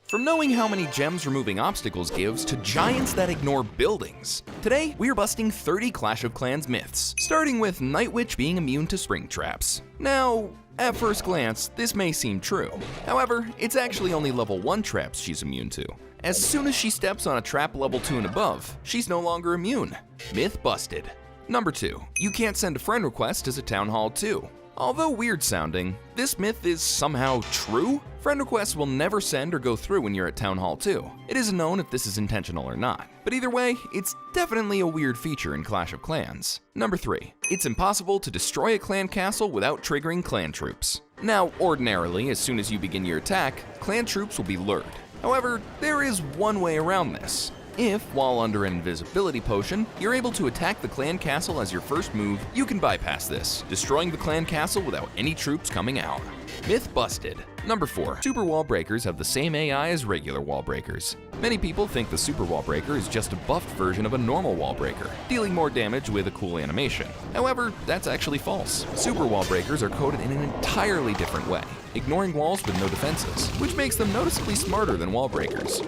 From knowing how many gems removing obstacles gives to giants that ignore buildings. Today, we are busting 30 Clash of Clans myths, starting with Night Witch being immune to spring traps. Now, at first glance, this may seem true. However, it's actually only level 1 traps she's immune to. As soon as she steps on a trap level 2 and above, she's no longer immune. Myth busted. Number 2. You can't send a friend request as a Town Hall 2. Although weird sounding, this myth is somehow true. Friend requests will never send or go through when you're at Town Hall 2. It isn't known if this is intentional or not. But either way, it's definitely a weird feature in Clash of Clans. Number 3. It's impossible to destroy a clan castle without triggering clan troops. Now, ordinarily, as soon as you begin your attack, clan troops will be lured. However, there is one way around this. If, while under an invisibility potion, you're able to attack the clan castle as your first move, you can bypass this, destroying the clan castle without any troops coming out. Myth busted. Number 4. Super wall breakers have the same AI as regular wall breakers. Many people think the super wall breaker is just a buffed version of a normal wall breaker, dealing more damage with a cool animation. However, that's actually false. Super wall breakers are coded in an entirely different way, ignoring walls with no defenses, which makes them noticeably smarter than wall breakers.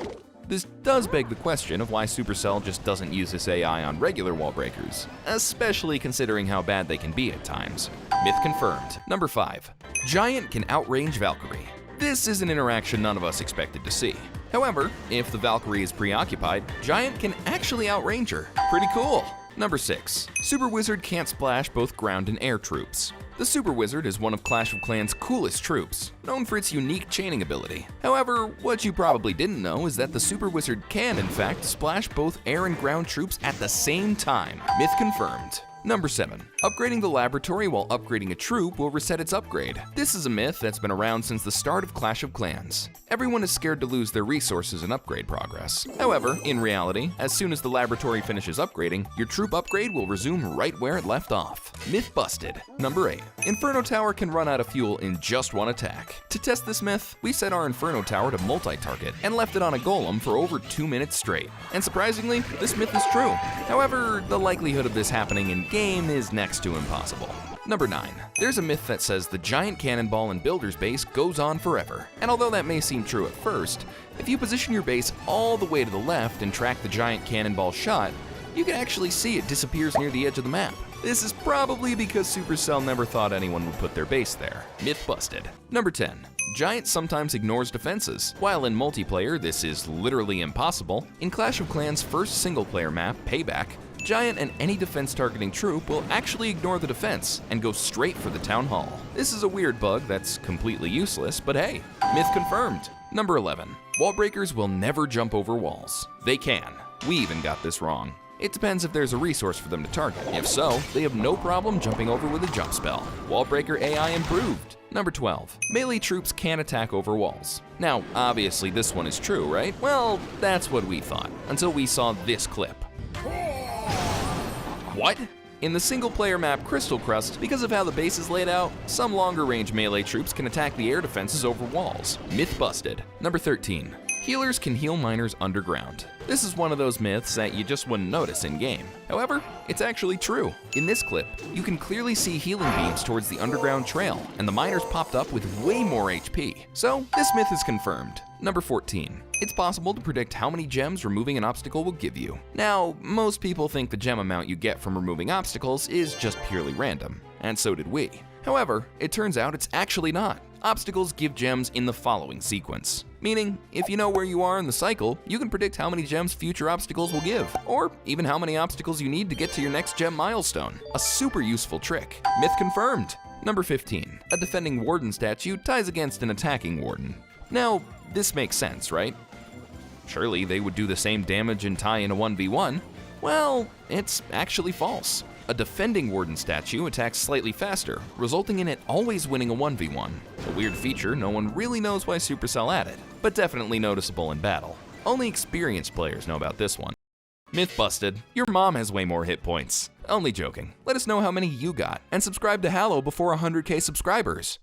This does beg the question of why Supercell just doesn't use this AI on regular wall breakers, especially considering how bad they can be at times. Myth confirmed. Number 5. Giant can outrange Valkyrie. This is an interaction none of us expected to see. However, if the Valkyrie is preoccupied, Giant can actually outrange her. Pretty cool. Number 6. Super Wizard can't splash both ground and air troops. The Super Wizard is one of Clash of Clans' coolest troops, known for its unique chaining ability. However, what you probably didn't know is that the Super Wizard can, in fact, splash both air and ground troops at the same time. Myth confirmed. Number 7. Upgrading the laboratory while upgrading a troop will reset its upgrade. This is a myth that's been around since the start of Clash of Clans. Everyone is scared to lose their resources in upgrade progress. However, in reality, as soon as the laboratory finishes upgrading, your troop upgrade will resume right where it left off. Myth busted. Number 8. Inferno Tower can run out of fuel in just one attack. To test this myth, we set our Inferno Tower to multi-target and left it on a golem for over 2 minutes straight. And surprisingly, this myth is true. However, the likelihood of this happening in game is next to impossible. Number 9. There's a myth that says the giant cannonball in Builder's base goes on forever. And although that may seem true at first, if you position your base all the way to the left and track the giant cannonball shot, you can actually see it disappears near the edge of the map. This is probably because Supercell never thought anyone would put their base there. Myth busted. Number 10. Giant sometimes ignores defenses. While in multiplayer this is literally impossible, in Clash of Clans' first single-player map, Payback, Giant and any defense targeting troop will actually ignore the defense and go straight for the Town Hall. This is a weird bug that's completely useless, but hey, myth confirmed. Number 11. Wall breakers will never jump over walls. They can. We even got this wrong. It depends if there's a resource for them to target. If so, they have no problem jumping over with a jump spell. Wall breaker AI improved. Number 12. Melee troops can attack over walls. Now, obviously this one is true, right? Well, that's what we thought, until we saw this clip. What? In the single-player map Crystal Crust, because of how the base is laid out, some longer-range melee troops can attack the air defenses over walls. Myth busted. Number 13. Healers can heal miners underground. This is one of those myths that you just wouldn't notice in-game. However, it's actually true. In this clip, you can clearly see healing beams towards the underground trail, and the miners popped up with way more HP. So, this myth is confirmed. Number 14. It's possible to predict how many gems removing an obstacle will give you. Now, most people think the gem amount you get from removing obstacles is just purely random, and so did we. However, it turns out it's actually not. Obstacles give gems in the following sequence. Meaning, if you know where you are in the cycle, you can predict how many gems future obstacles will give, or even how many obstacles you need to get to your next gem milestone. A super useful trick. Myth confirmed. Number 15. A defending warden statue ties against an attacking warden. Now, this makes sense, right? Surely they would do the same damage and tie in a 1v1. Well, it's actually false. A defending warden statue attacks slightly faster, resulting in it always winning a 1v1. A weird feature no one really knows why Supercell added, but definitely noticeable in battle. Only experienced players know about this one. Myth busted. Your mom has way more hit points. Only joking. Let us know how many you got, and subscribe to Halo before 100k subscribers.